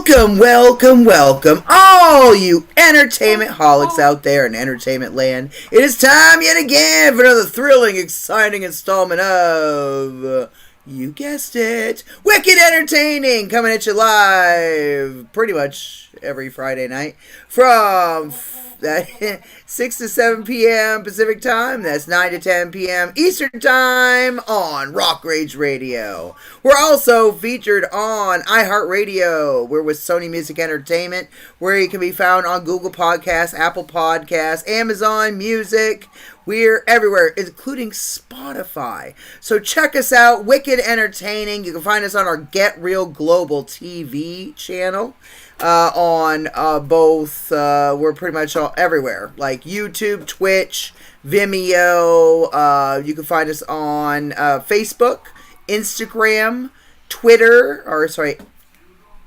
Welcome, all you entertainment holics out there in entertainment land. It is time yet again for another thrilling, exciting installment of, you guessed it, Wicked Entertaining, coming at you live pretty much every Friday night from 6 to 7 p.m. Pacific Time. That's 9 to 10 p.m. Eastern Time on Rock Rage Radio. We're also featured on iHeartRadio. We're with Sony Music Entertainment, where you can be found on Google Podcasts, Apple Podcasts, Amazon Music. We're everywhere, including Spotify. So check us out, Wicked Entertaining. You can find us on our Get Real Global TV channel. On both, we're pretty much all everywhere, like YouTube, Twitch, Vimeo. You can find us on Facebook, Instagram, Twitter,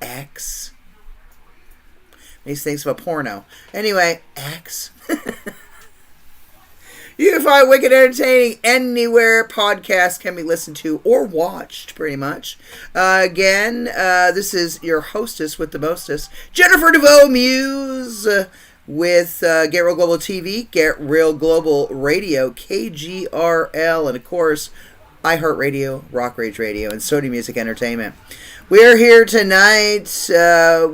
X. Makes things of a porno. Anyway, X. You can find Wicked Entertaining anywhere podcasts can be listened to or watched, pretty much. Again, this is your hostess with the mostest, Jennifer DeVoe Muse, with Get Real Global TV, Get Real Global Radio, KGRL, and of course, iHeartRadio, Rock Rage Radio, and Sony Music Entertainment. We're here tonight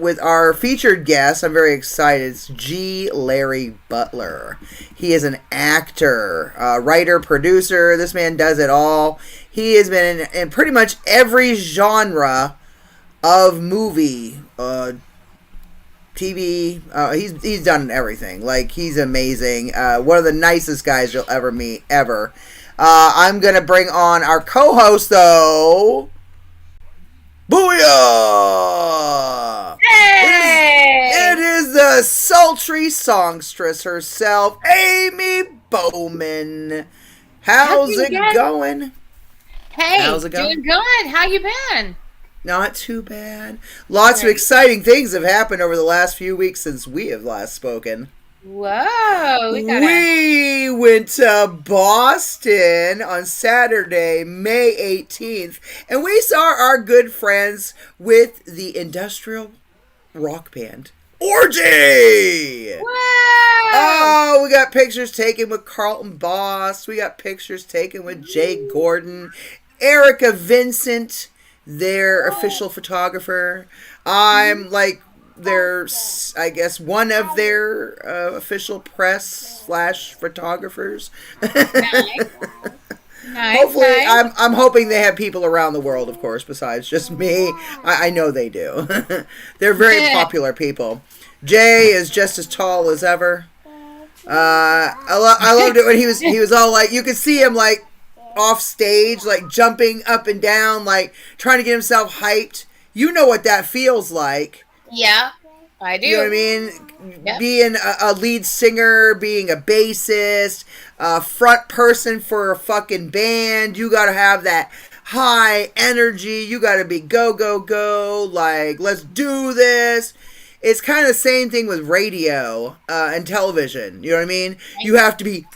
with our featured guest. I'm very excited. It's G Larry Butler. He is an actor, writer, producer. This man does it all. He has been in pretty much every genre of movie, TV. He's done everything. Like, he's amazing. One of the nicest guys you'll ever meet, ever. I'm going to bring on our co-host, though. Booyah! Hey! It is the sultry songstress herself, Amy Bowman. How's it going? Hey, how's it going? Doing good. How you been? Not too bad. Lots of exciting things have happened over the last few weeks since we have last spoken. Whoa. We went to Boston on Saturday, May 18th, and we saw our good friends with the industrial rock band, Orgy! Wow! Oh, we got pictures taken with Carlton Boss. We got pictures taken with Jake Gordon, Erica Vincent, their official photographer. I'm like, there's, I guess, one of their official press / photographers. Nice. Hopefully, nice. I'm hoping they have people around the world, of course, besides just me. I know they do. They're very popular people. Jay is just as tall as ever. I loved it when he was all like, you could see him like off stage, like jumping up and down, like trying to get himself hyped. You know what that feels like. Yeah, I do. You know what I mean? Yep. Being a lead singer, being a bassist, a front person for a fucking band, you gotta have that high energy. You gotta be go, go, go. Like, let's do this. It's kind of the same thing with radio and television. You know what I mean? You have to be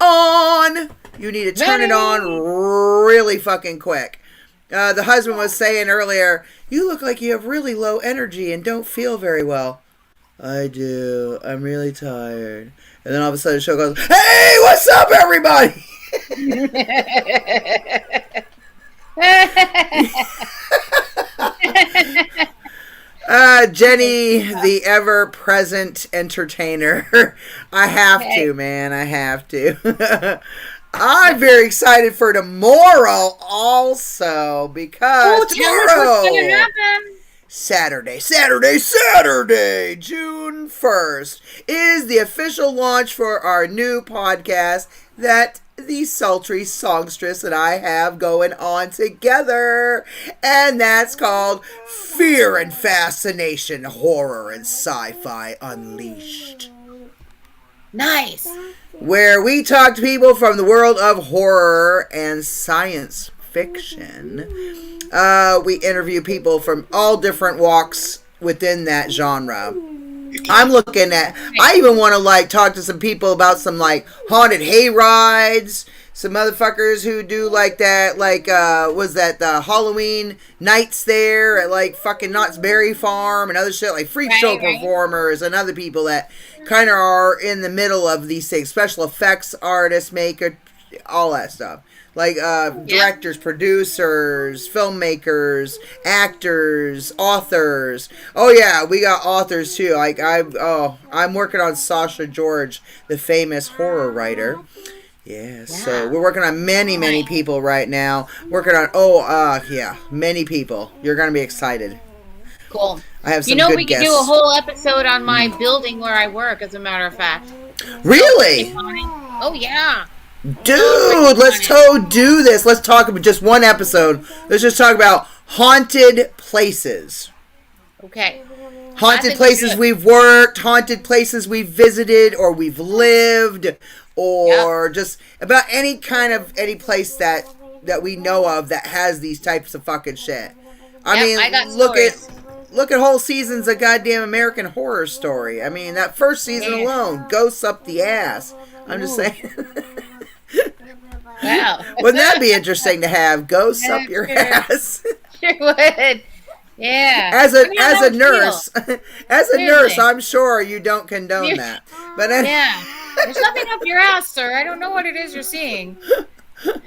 on. You need to turn it on really fucking quick. The husband was saying earlier, you look like you have really low energy and don't feel very well. I do. I'm really tired. And then all of a sudden the show goes, hey, what's up, everybody? Jenny, the ever-present entertainer. I have to, man. I have to. I'm very excited for tomorrow also, because tomorrow, Saturday, June 1st, is the official launch for our new podcast that the sultry songstress and I have going on together, and that's called Fear and Fascination, Horror and Sci-Fi Unleashed. Nice. Where we talk to people from the world of horror and science fiction. We interview people from all different walks within that genre. I'm looking at, I even want to like talk to some people about some like haunted hay rides, some motherfuckers who do like that, like, was that the Halloween nights there at like fucking Knott's Berry Farm and other shit, like freak show performers and other people that kind of are in the middle of these things, special effects artists, maker, all that stuff. Like directors, producers, filmmakers, actors, authors. Oh yeah, we got authors too. Like I'm working on Sasha George, the famous horror writer. Yeah, so we're working on many people right now. Working on many people. You're gonna be excited. Cool. I have some good we guests. could do a whole episode on my building where I work, as a matter of fact. Really? Oh yeah. Dude, let's do this. Let's talk about just one episode. Let's just talk about haunted places. Okay. Haunted places we've worked, haunted places we've visited or we've lived, or just about any place that we know of that has these types of fucking shit. I mean, look at whole seasons of goddamn American Horror Story. I mean, that first season alone, ghosts up the ass. I'm just saying. Wow. Wouldn't that be interesting to have ghosts up your ass? Sure would. Yeah. As a nurse, nurse, I'm sure you don't condone that. But there's nothing up your ass, sir. I don't know what it is you're seeing.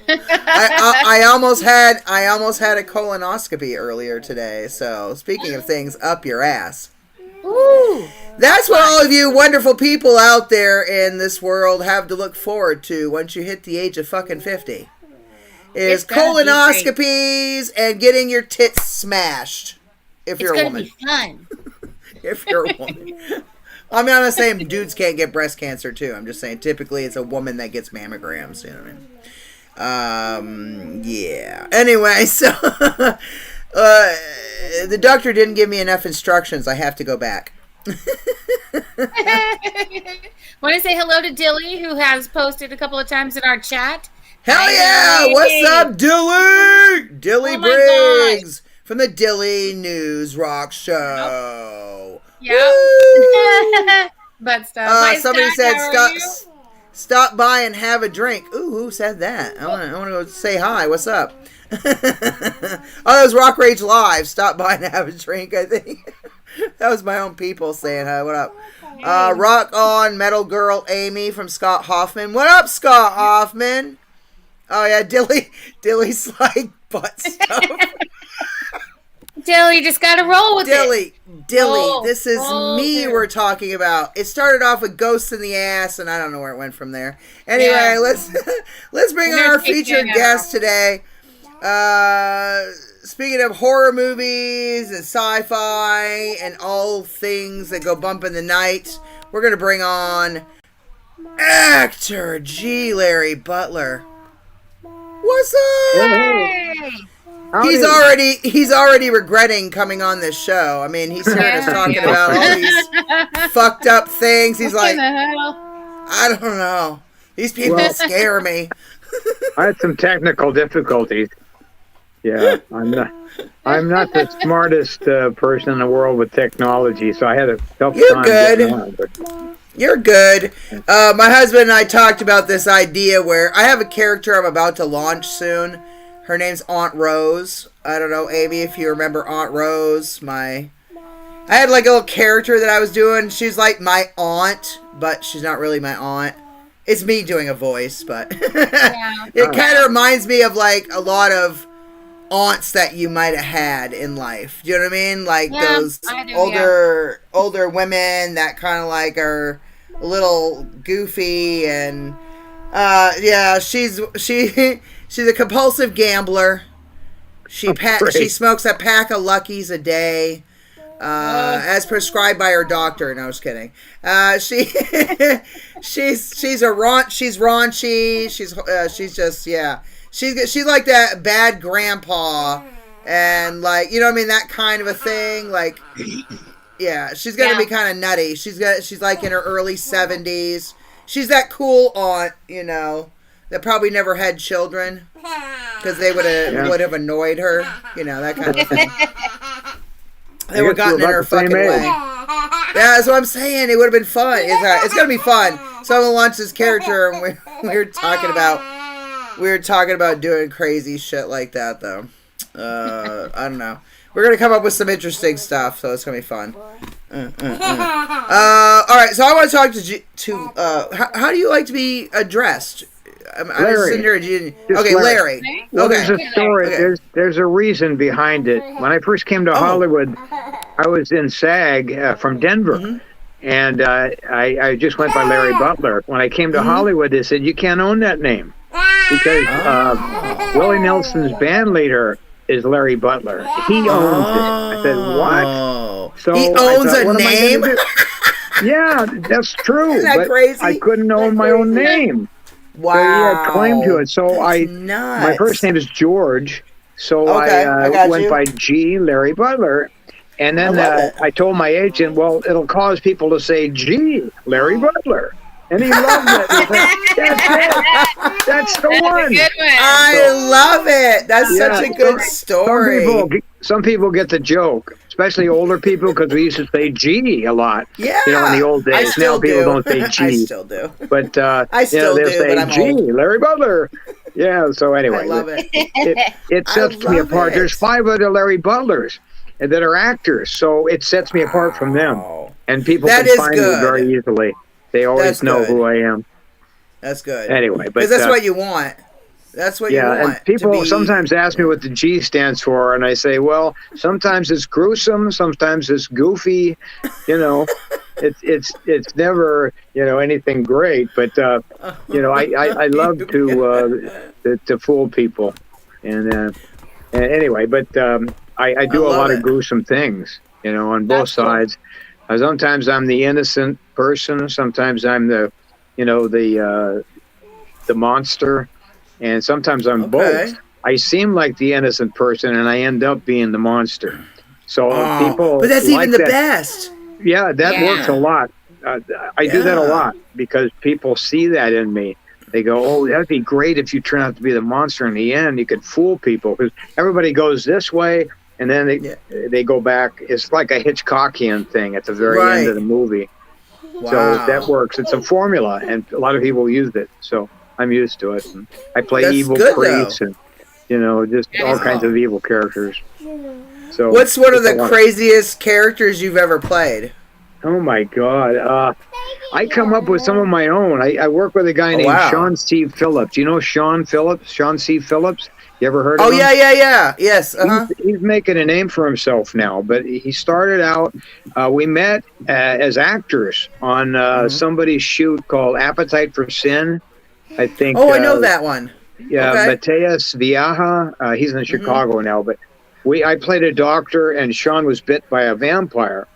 I almost had a colonoscopy earlier today. So speaking of things up your ass. Ooh. That's what all of you wonderful people out there in this world have to look forward to once you hit the age of fucking 50. Is colonoscopies and getting your tits smashed. If you're a woman. It's gonna be fun. If you're a woman. I mean, I'm not saying dudes can't get breast cancer too. I'm just saying typically it's a woman that gets mammograms. You know what I mean? Yeah. Anyway, so the doctor didn't give me enough instructions. I have to go back. Want to say hello to Dilly, who has posted a couple of times in our chat. Hell yeah! What's up, Dilly? Dilly Briggs from the Dilly News Rock Show. Yeah. But stuff. Somebody said stop by and have a drink. Ooh, who said that? I want to go say hi. What's up? Oh, that was Rock Rage Live. Stop by and have a drink, I think. That was my own people saying hi. What up? Rock on, Metal Girl Amy from Scott Hoffman. What up, Scott Hoffman? Oh, yeah, Dilly's like butt stuff. Dilly, just gotta roll with it. Dilly, this is me we're talking about. It started off with ghosts in the ass, and I don't know where it went from there. Anyway, let's bring on our featured guest today. Speaking of horror movies and sci-fi and all things that go bump in the night, we're going to bring on actor G Larry Butler. What's up? Hey. He's already regretting coming on this show. I mean, he's hearing us talking about all these fucked up things. He's like, I don't know. These people scare me. I had some technical difficulties. Yeah, I'm not the smartest person in the world with technology, so I had a tough time. You're good. My husband and I talked about this idea where I have a character I'm about to launch soon. Her name's Aunt Rose. I don't know, Amy, if you remember Aunt Rose. I had like a little character that I was doing. She's like my aunt, but she's not really my aunt. It's me doing a voice, but it kind of reminds me of like a lot of aunts that you might have had in life. Do you know what I mean? Like those older women that kind of like are a little goofy and she's a compulsive gambler. She smokes a pack of Luckies a day, as prescribed by her doctor. No, I was kidding. She's raunchy. She's just She's like that bad grandpa, and like, you know what I mean, that kind of a thing. Like, yeah, she's gonna be kind of nutty. She's like in her early 70s. She's that cool aunt, you know, that probably never had children because they would have annoyed her, you know, that kind of thing. They were gotten in her fucking way. Yeah, that's what I'm saying. It would have been fun. It's gonna be fun. So I'm gonna launch this character, and we're talking about we were talking about doing crazy shit like that, though. I don't know. We're gonna come up with some interesting stuff, so it's gonna be fun. All right, so I want to talk how do you like to be addressed? Larry. Okay, Larry. Well, Okay. there's a story. Okay. There's a reason behind it. When I first came to Hollywood, I was in SAG from Denver. Mm-hmm. And I just went by Larry Butler. When I came to Hollywood, they said, you can't own that name. Because Willie Nelson's band leader is Larry Butler. He owns it. I said, what? So he owns I thought, a name? Yeah, that's true. Isn't that but crazy? I couldn't own my own name. Wow. So he had claim to it. So nuts. my first name is George. So Okay, I went by G Larry Butler. And then I told my agent, well, it'll cause people to say, gee, Larry Butler. And he loved it. He said, that's it. That's the one. Good one. I love it. That's such a good story. Some people get the joke, especially older people, because we used to say gee a lot. Yeah. You know, in the old days. Now people don't say gee. I still do. But I still they'll do, say, but I'm gee, old. Larry Butler. Yeah, so anyway. I love it. It sets me love apart. it. There's 5 other Larry Butlers that are actors, so it sets me apart from them. And people That can is find me good. very easily. They always know who I am. That's good. Anyway, but because that's what you want. That's what you want. Yeah, and people sometimes ask me what the G stands for, and I say, well, sometimes it's gruesome, sometimes it's goofy. You know, it's never anything great, but I love to fool people, and anyway, but I do a lot of gruesome things, on both sides. Sometimes I'm the innocent person, sometimes I'm the monster, and sometimes I'm both. I seem like the innocent person, and I end up being the monster. So people, but that's like even the that. best. Yeah, that works a lot. I do that a lot because people see that in me. They go, "Oh, that'd be great if you turn out to be the monster in the end. You could fool people because everybody goes this way, and then they go back. It's like a Hitchcockian thing at the very end of the movie." Wow. So that works. It's a formula, and a lot of people use it. So I'm used to it. And I play evil priests and just all kinds of evil characters. So what's one of the craziest characters you've ever played? Oh my God! I come up with some of my own. I work with a guy named Sean C. Phillips. You know Sean Phillips? Sean C. Phillips? You ever heard of him? Yeah. Yes. He's making a name for himself now, but he started out, we met as actors on somebody's shoot called Appetite for Sin, I think. Oh, I know that one. Yeah, Mateus Viaja, he's in Chicago now, but I played a doctor, and Sean was bit by a vampire.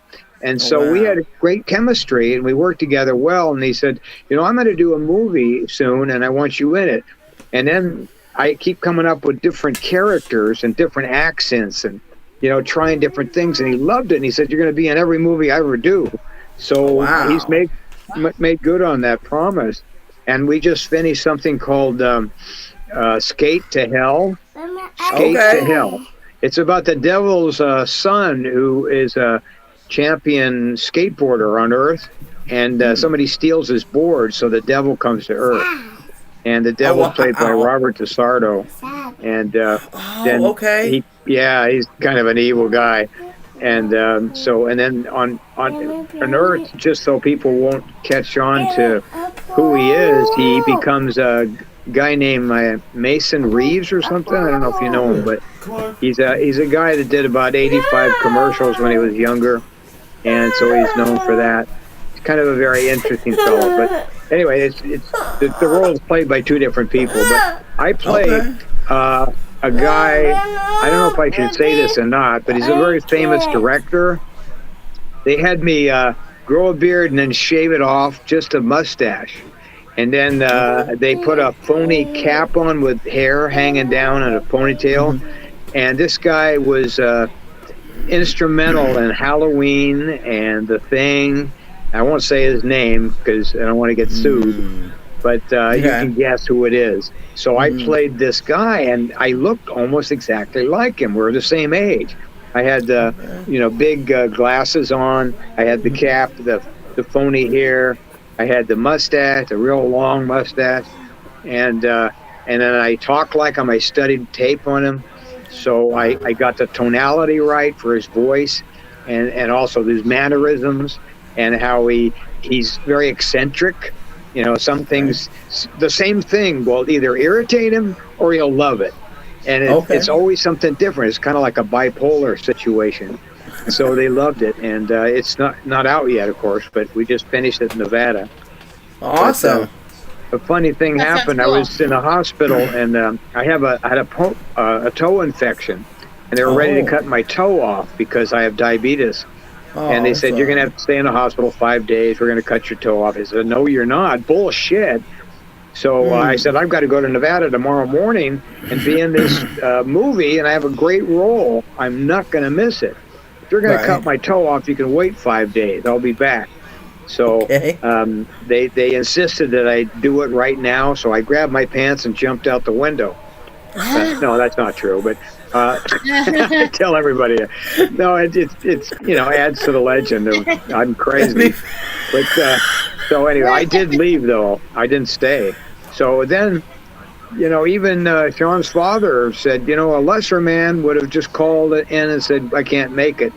And so we had great chemistry, and we worked together well, and he said, I'm going to do a movie soon, and I want you in it. And then I keep coming up with different characters and different accents and, trying different things. And he loved it. And he said, you're going to be in every movie I ever do. So he's made good on that promise. And we just finished something called Skate to Hell. Skate to Hell. It's about the devil's son who is a champion skateboarder on Earth. And somebody steals his board, so the devil comes to Earth. And the devil played by Robert DeSardo, and then he's kind of an evil guy, and then on Earth, just so people won't catch on to who he is, he becomes a guy named Mason Reeves or something. I don't know if you know him, but he's a guy that did about 85 commercials when he was younger, and so he's known for that. He's kind of a very interesting fellow, but. Anyway, it's the role is played by 2 different people, but I play a guy, I don't know if I can say this or not, but he's a very famous director. They had me grow a beard and then shave it off, just a mustache. And then they put a phony cap on with hair hanging down and a ponytail. And this guy was instrumental in Halloween and The Thing. I won't say his name because I don't want to get sued, but you can guess who it is. So I played this guy, and I looked almost exactly like him. We're the same age. I had big glasses on. I had the cap, the phony hair. I had the mustache, a real long mustache, and and then I talk like him. I studied tape on him, so I got the tonality right for his voice, and also his mannerisms, and how he's very eccentric. You know, some things, the same thing will either irritate him or he'll love it. And it's always something different. It's kind of like a bipolar situation. So they loved it. And it's not out yet, of course, but we just finished it in Nevada. Awesome. But, a funny thing happened. Cool. I was in a hospital, and I had a toe infection. And they were ready to cut my toe off because I have diabetes. And they said, you're going to have to stay in the hospital 5 days. We're going to cut your toe off. I said, no, you're not. Bullshit. So I said, I've got to go to Nevada tomorrow morning and be in this movie, and I have a great role. I'm not going to miss it. If you're going to cut my toe off, you can wait 5 days. I'll be back. So they insisted that I do it right now. So I grabbed my pants and jumped out the window. No, that's not true, but I tell everybody. No, it's adds to the legend of I'm crazy. But so anyway, I did leave though. I didn't stay. So then, even Sean's father said, a lesser man would have just called it in and said, I can't make it.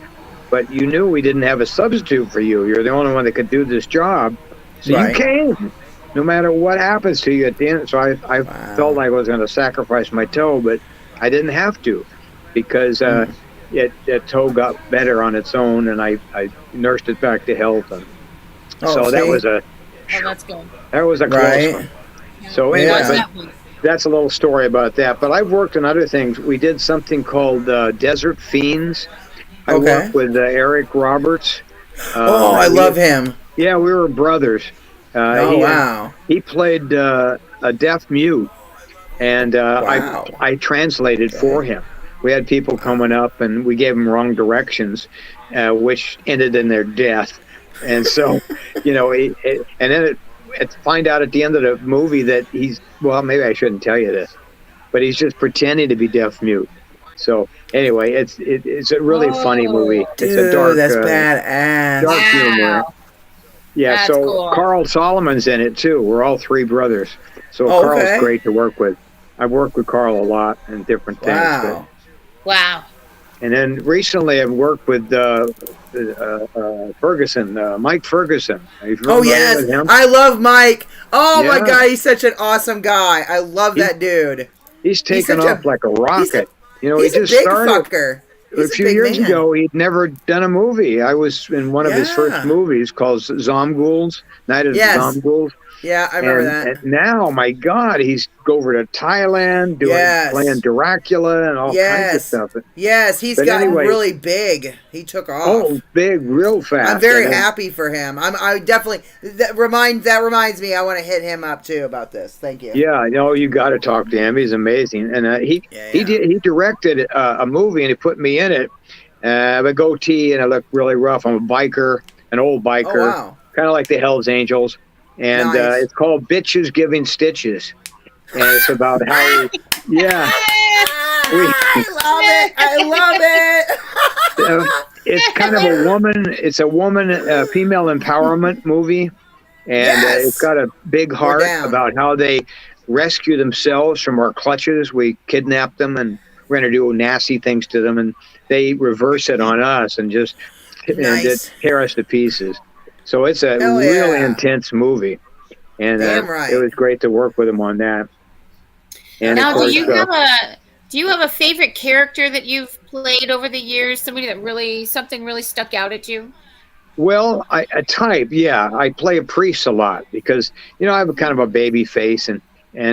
But you knew we didn't have a substitute for you. You're the only one that could do this job. So you came. No matter what happens to you at the end. So I felt like I was going to sacrifice my toe, but I didn't have to because that toe got better on its own, and I nursed it back to health. And that was that's good. That was a close one. So anyway, that's a little story about that. But I've worked on other things. We did something called Desert Fiends. I worked with Eric Roberts. I love him. Yeah, we were brothers. He played a deaf mute, and I translated for him. We had people coming up, and we gave them wrong directions, which ended in their death. And so, and then find out at the end of the movie that maybe I shouldn't tell you this, but he's just pretending to be deaf mute. So anyway, it's a really funny movie. Dude, it's a dark, that's badass. Dark humor. Yeah, that's so cool. Carl Solomon's in it too. We're all three brothers. So Carl's great to work with. I've worked with Carl a lot in different things. Wow. And then recently I've worked with Ferguson, Mike Ferguson. Yes, I love Mike. Oh my God, he's such an awesome guy. I love that dude. He's taken off like a rocket. He's he just a big started. Fucker. A few years ago, he'd never done a movie. I was in one of his first movies called Zomghouls, Night of the Zomghouls. Yeah, I remember that. And now, my God, he's over to Thailand playing Dracula and all kinds of stuff. Yes, he's gotten really big. He took off. Oh, big, real fast. I'm very happy for him. I definitely that reminds me. I want to hit him up too about this. Thank you. Yeah, you got to talk to him. He's amazing, and he directed a movie and he put me in it. I have a goatee and I look really rough. I'm a biker, an old biker, kind of like the Hells Angels. And it's called Bitches Giving Stitches. And it's about how I love it. It's kind of a female empowerment movie. And it's got a big heart about how they rescue themselves from our clutches. We kidnap them and we're going to do nasty things to them. And they reverse it on us and just tear us to pieces. So it's a really intense movie, and it was great to work with him on that. And now, do you have a favorite character that you've played over the years? Something really stuck out at you? Well, a type, I play a priest a lot because I have a kind of a baby face and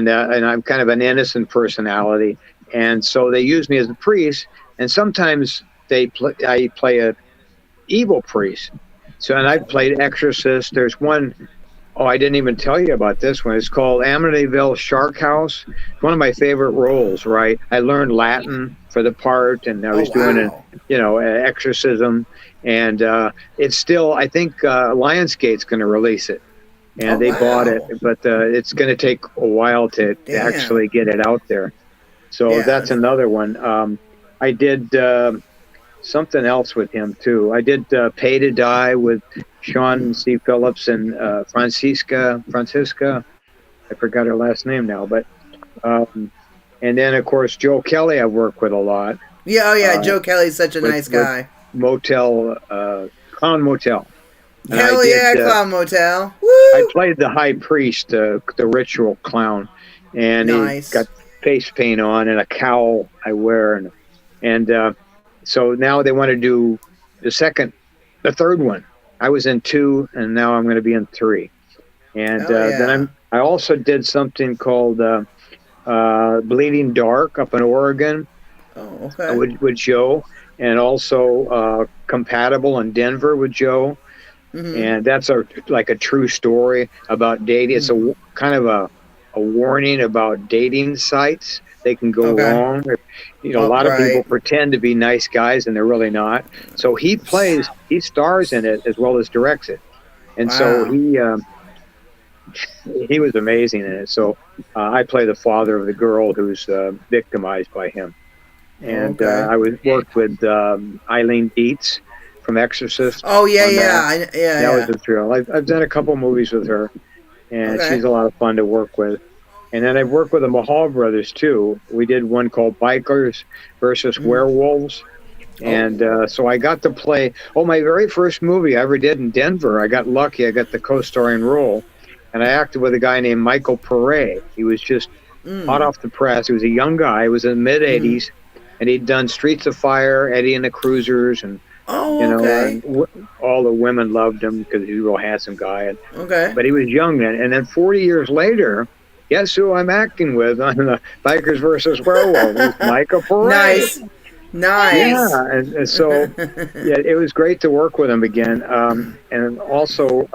I'm kind of an innocent personality, and so they use me as a priest, and sometimes I play a evil priest. So, and I've played Exorcist. There's one, I didn't even tell you about this one. It's called Amityville Shark House. It's one of my favorite roles, right? I learned Latin for the part, and I was doing an exorcism. And it's still, I think Lionsgate's going to release it. And they bought it, but it's going to take a while to actually get it out there. So that's another one. I did... something else with him too. I did Pay to Die with Sean C. Phillips and Francisca. I forgot her last name now, but And then, of course, Joe Kelly I've worked with a lot. Yeah, oh yeah, Joe Kelly's such a nice with guy. Clown Motel. And Hell yeah, Clown Motel. Woo! I played the high priest, the ritual clown, and Nice. he got face paint on and a cowl I wear, and so now they want to do the third one. I was in 2, and now I'm going to be in 3. And then I also did something called Bleeding Dark up in Oregon. Oh, okay. With Joe, and also Compatible in Denver with Joe. Mm-hmm. And that's like a true story about dating. It's a kind of a warning about dating sites. They can go wrong. A lot of people pretend to be nice guys and they're really not. So he stars in it as well as directs it. And so he was amazing in it. So I play the father of the girl who's victimized by him. And I worked with Eileen Dietz from Exorcist. Oh yeah. That was a thrill. I've done a couple movies with her, and she's a lot of fun to work with. And then I've worked with the Mahal brothers too. We did one called Bikers versus Werewolves, and so I got to play. My very first movie I ever did in Denver. I got lucky. I got the co-starring role, and I acted with a guy named Michael Pare. He was just hot off the press. He was a young guy. He was in the mid '80s. And he'd done Streets of Fire, Eddie and the Cruisers, and and all the women loved him because he was a real handsome guy. But he was young then. And then 40 years later, guess who I'm acting with on the Bikers versus Werewolves? Michael Pare. Nice. Yeah, and so it was great to work with him again. And also,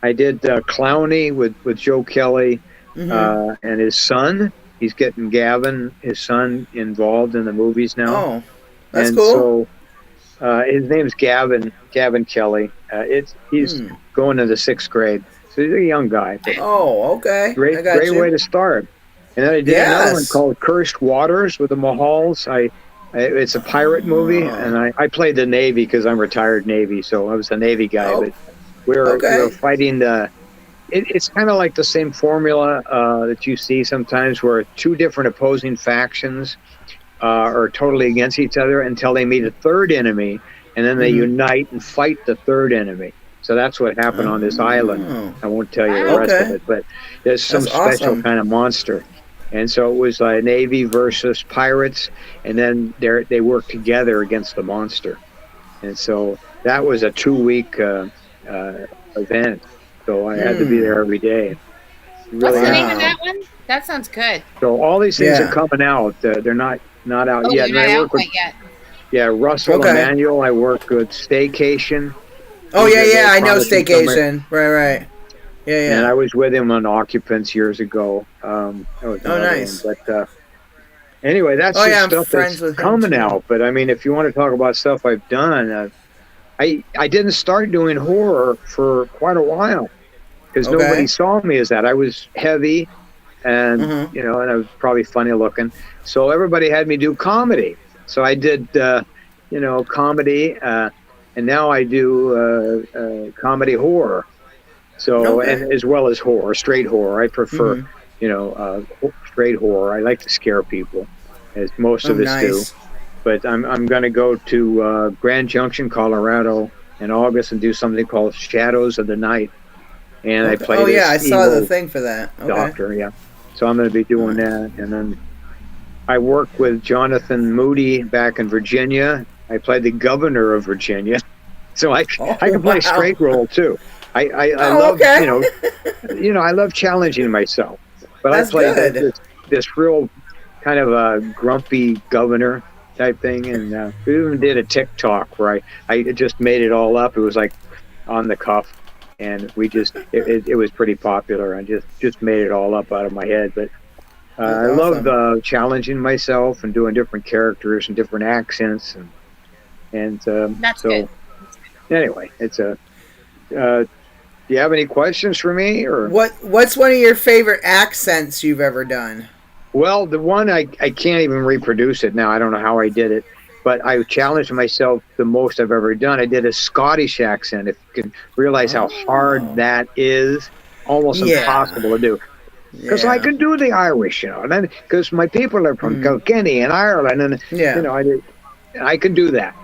I did Clowney with Joe Kelly and his son. He's getting Gavin, his son, involved in the movies now. Oh, that's cool. So his name's Gavin Kelly. He's going into 6th grade. So he's a young guy. Okay. Great way to start. And then I did another one called Cursed Waters with the Mahals. It's a pirate movie, and I played the Navy because I'm retired Navy, so I was a Navy guy. But we were fighting the... It's kind of like the same formula that you see sometimes where 2 different opposing factions are totally against each other until they meet a third enemy, and then they unite and fight the third enemy. So that's what happened on this island. I won't tell you the rest of it, but there's some special kind of monster. And so it was Navy versus pirates, and then they worked together against the monster. And so that was a 2-week event. So I had to be there every day. What's the name of that one? That sounds good. So all these things are coming out. They're not out yet. They're not out quite yet. Yeah, Russell Emanuel. I work with Staycation. Oh yeah, I know Staycation. Right. Yeah. And I was with him on Occupants years ago. Nice. But anyway, that's just stuff that's coming out. But I mean, if you want to talk about stuff I've done. I didn't start doing horror for quite a while because nobody saw me as that. I was heavy and, and I was probably funny looking. So everybody had me do comedy. So I did, comedy, and now I do comedy horror. So, and as well as horror, straight horror. I prefer, straight horror. I like to scare people, as most of us do. But I'm going to go to Grand Junction, Colorado in August and do something called Shadows of the Night. And I play this I saw the thing for that. Doctor, So I'm going to be doing that. And then I worked with Jonathan Moody back in Virginia. I played the governor of Virginia. So I can play straight role too. I love, I love challenging myself. But I played this real kind of a grumpy governor type thing, and we even did a TikTok where I just made it all up. It was like on the cuff, and we just it was pretty popular. I just made it all up out of my head. But I love challenging myself and doing different characters and different accents, and that's good. Anyway, it's a. Do you have any questions for me, or what's one of your favorite accents you've ever done? Well, the one I can't even reproduce it now. I don't know how I did it, but I challenged myself the most I've ever done. I did a Scottish accent. If you can realize how hard that is, almost impossible to do. because I can do the Irish, and then because my people are from Kilkenny and Ireland, and I can do that.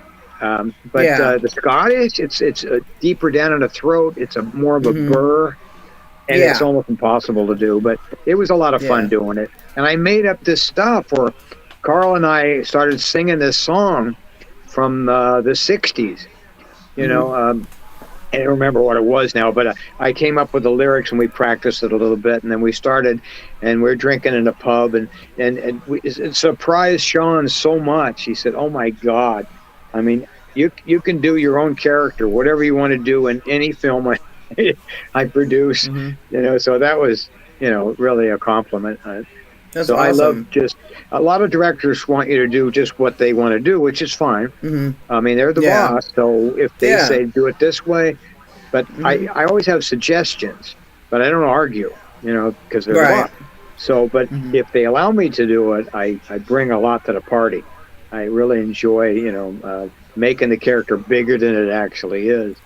But the Scottish, it's deeper down in the throat. It's a more of a burr, and it's almost impossible to do. But it was a lot of fun doing it. And I made up this stuff where Carl and I started singing this song from the 60s. I don't remember what it was now, but I came up with the lyrics and we practiced it a little bit, and then we started, and we're drinking in a pub, and it surprised Sean so much. He said, "Oh my God, I mean, you can do your own character, whatever you want to do in any film I produce." So that was really a compliment. That's so awesome. I love just a lot of directors want you to do just what they want to do, which is fine. I mean, they're the boss, so if they say do it this way, but I always have suggestions, but I don't argue, because they're the boss. So, but if they allow me to do it, I bring a lot to the party. I really enjoy, making the character bigger than it actually is.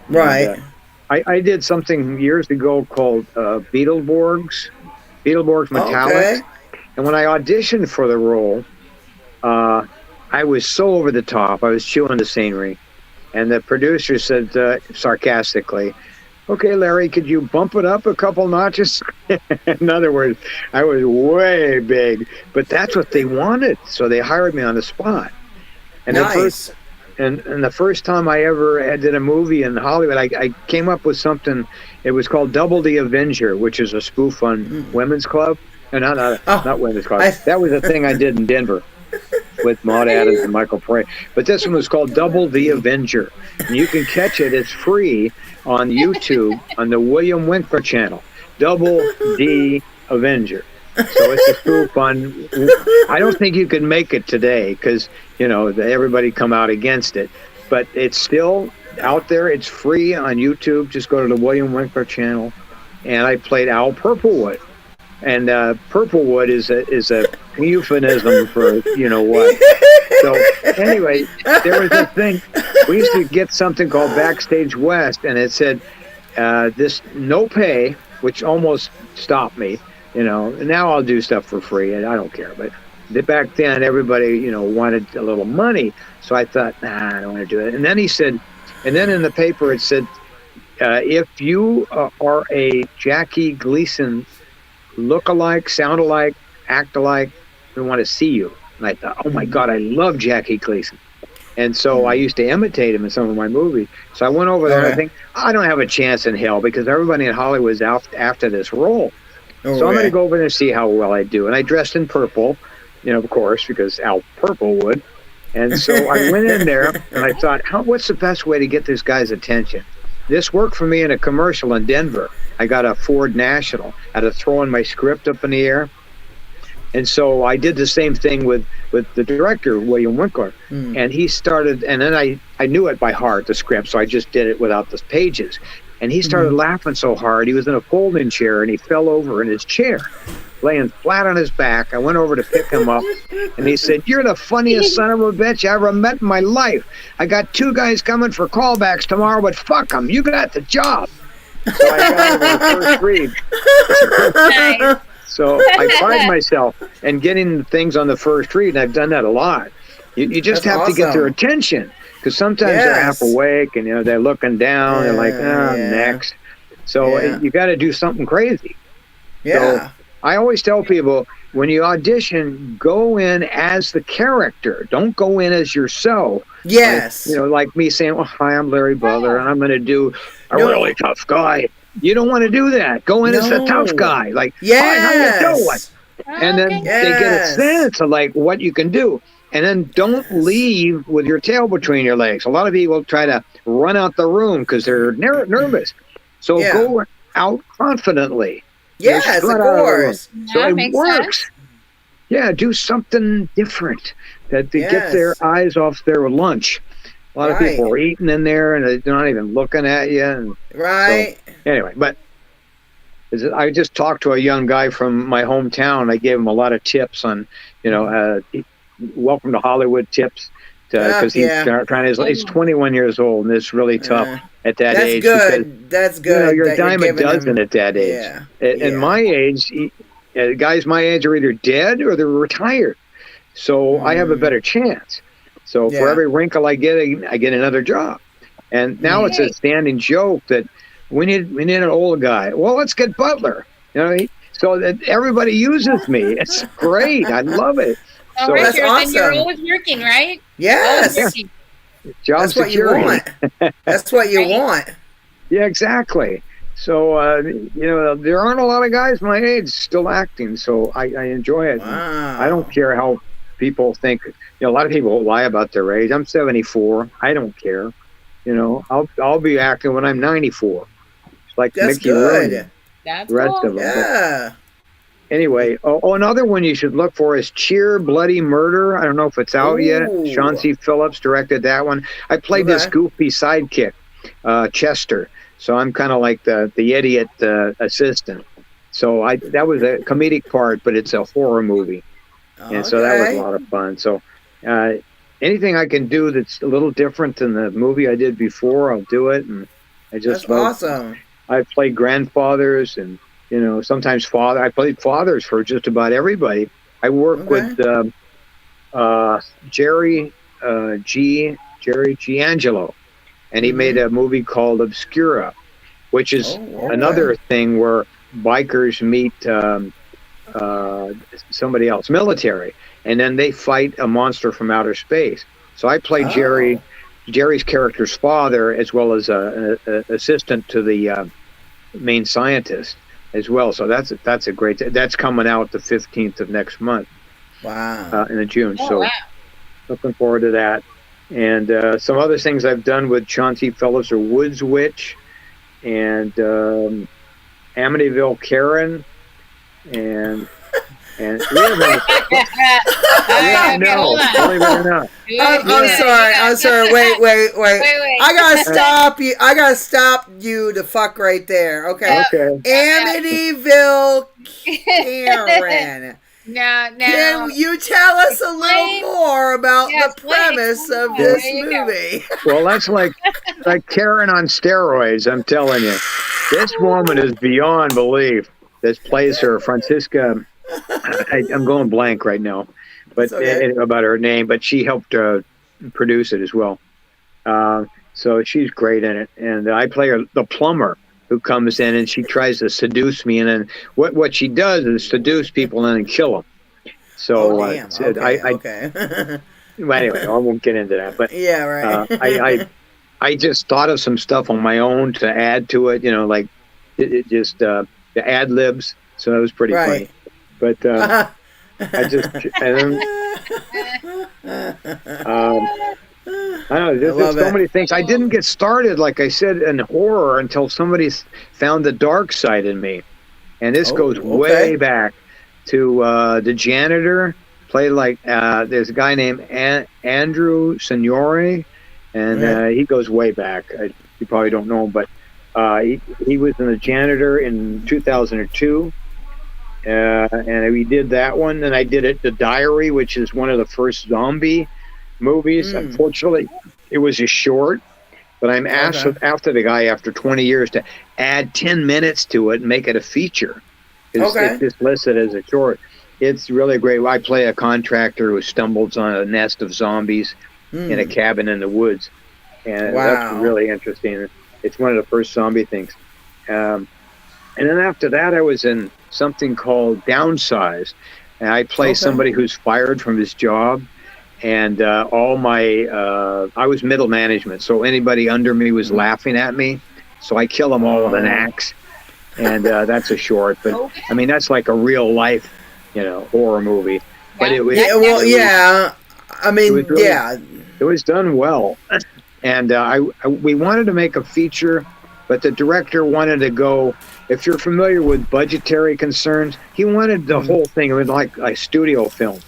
Right. And, I did something years ago called Beetleborgs Metallics. Okay. And when I auditioned for the role, I was so over the top. I was chewing the scenery. And the producer said sarcastically, "Okay, Larry, could you bump it up a couple notches?" In other words, I was way big. But that's what they wanted. So they hired me on the spot. And nice. And the first time I ever did a movie in Hollywood, I came up with something. It was called Double the Avenger, which is a spoof on Women's Club. Not Women's Club. That was a thing I did in Denver with Maud Adams and Michael Prey. But this one was called Double the Avenger. And you can catch it. It's free on YouTube on the William Winkler channel. Double the Avenger. So it's a spoof on. I don't think you can make it today because everybody come out against it, but it's still out there. It's free on YouTube. Just go to the William Winkler channel, and I played Al Purplewood, and Purplewood is a euphemism for what. So anyway, there was a thing. We used to get something called Backstage West, and it said this no pay, which almost stopped me. And now I'll do stuff for free, and I don't care. But back then, everybody, wanted a little money. So I thought, I don't want to do it. And then he said, and then in the paper it said, if you are a Jackie Gleason look-alike, sound-alike, act-alike, we want to see you. And I thought, oh my God, I love Jackie Gleason. And so I used to imitate him in some of my movies. So I went over there and I think, I don't have a chance in hell because everybody in Hollywood is out after this role. So I'm going to go over there and see how well I do. And I dressed in purple, of course, because Al Purplewood. And so I went in there and I thought, what's the best way to get this guy's attention? This worked for me in a commercial in Denver. I got a Ford National. I had to throw in my script up in the air. And so I did the same thing with the director, William Winkler. And he started, and then I knew it by heart, the script, so I just did it without the pages. And he started laughing so hard, he was in a folding chair, and he fell over in his chair, laying flat on his back. I went over to pick him up, and he said, "You're the funniest son of a bitch I ever met in my life. I got 2 guys coming for callbacks tomorrow, but fuck them. You got the job." So I got him on the first read. Nice. So I pride myself in getting things on the first read, and I've done that a lot. You just have to get their attention. Because sometimes they're half awake and they're looking down. They're like, next. So you got to do something crazy. So I always tell people when you audition, go in as the character. Don't go in as yourself. Yes. Like me saying, "Well, hi, I'm Larry Butler, and I'm going to do a really tough guy." You don't want to do that. Go in as the tough guy. Like, "Hi, how you doing?" And then they get a sense of like what you can do. And then don't leave with your tail between your legs. A lot of people try to run out the room because they're nervous. So go out confidently. Yes, of course. So it works. Sense. Yeah, do something different to get their eyes off their lunch. A lot of people are eating in there and they're not even looking at you. And so, anyway, but I just talked to a young guy from my hometown. I gave him a lot of tips on, welcome to Hollywood tips. because he's 21 years old, and it's really tough at that that's age. Good. That's good. You know, you're a that dime a dozen him, at that age. At my age, guys my age are either dead or they're retired. So I have a better chance. So for every wrinkle I get another job. And now it's a standing joke that we need an old guy. Well, let's get Butler. You know, so that everybody uses me. It's great. I love it. So that's awesome. Then you're always working, right? Yes. Working. Job security. What you want. That's what you want. Yeah, exactly. So, you know, there aren't a lot of guys my age still acting, so I enjoy it. Wow. I don't care how people think. You know, a lot of people lie about their age. I'm 74. I don't care. You know, I'll be acting when I'm 94. It's like that's Mickey good. Rooney. That's the rest cool. of them. Yeah. Anyway, another one you should look for is Cheer Bloody Murder. I don't know if it's out yet. Sean C. Phillips directed that one. I played this goofy sidekick, Chester. So I'm kind of like the idiot assistant. So that was a comedic part, but it's a horror movie. And so that was a lot of fun. So anything I can do that's a little different than the movie I did before, I'll do it. And I just that's awesome. I played grandfathers and, you know, sometimes I played fathers for just about everybody. I work with Jerry G. Angelo, and he made a movie called Obscura, which is another thing where bikers meet somebody else, military, and then they fight a monster from outer space. So I played Jerry's character's father, as well as an assistant to the main scientist as well. So that's a great. That's coming out the 15th of next month. Wow. In June. Looking forward to that. And some other things I've done with Chauncey Phillips are Woods Witch and Amityville Karen and believe it or not. I'm sorry. Wait. I gotta stop you to fuck right there. Okay. Amityville Karen. Now, can you tell us a little more about the premise of this movie? Well, that's like Karen on steroids. I'm telling you, this woman is beyond belief. This plays her, Francisca. I'm going blank right now, but about her name. But she helped produce it as well. So she's great in it, and I play her, the plumber, who comes in and she tries to seduce me, and then what she does is seduce people and then kill them. So Well, anyway, I won't get into that. But yeah, right. I just thought of some stuff on my own to add to it. You know, like it just the ad libs. So that was pretty funny. But I just I don't know, there's so many things. I didn't get started, like I said, in horror until somebody found the dark side in me. And this goes way back to the janitor. Played like, there's a guy named Andrew Signore, and he goes way back. You probably don't know him, but he was in the janitor in 2002. And we did that one. And I did The Diary, which is one of the first zombie movies. Unfortunately, it was a short, but I'm asked after the guy after 20 years to add 10 minutes to it and make it a feature. It's just listed as a short. It's really great. I play a contractor who stumbles on a nest of zombies in a cabin in the woods, and that's really interesting. It's one of the first zombie things. And then after that, I was in something called Downsized, and I play somebody who's fired from his job. And all my, I was middle management, so anybody under me was laughing at me. So I kill them all with an axe. And that's a short, but I mean, that's like a real life, horror movie. But it was, it was done well. And we wanted to make a feature, but the director wanted to go, if you're familiar with budgetary concerns, he wanted the whole thing, it was like a studio film.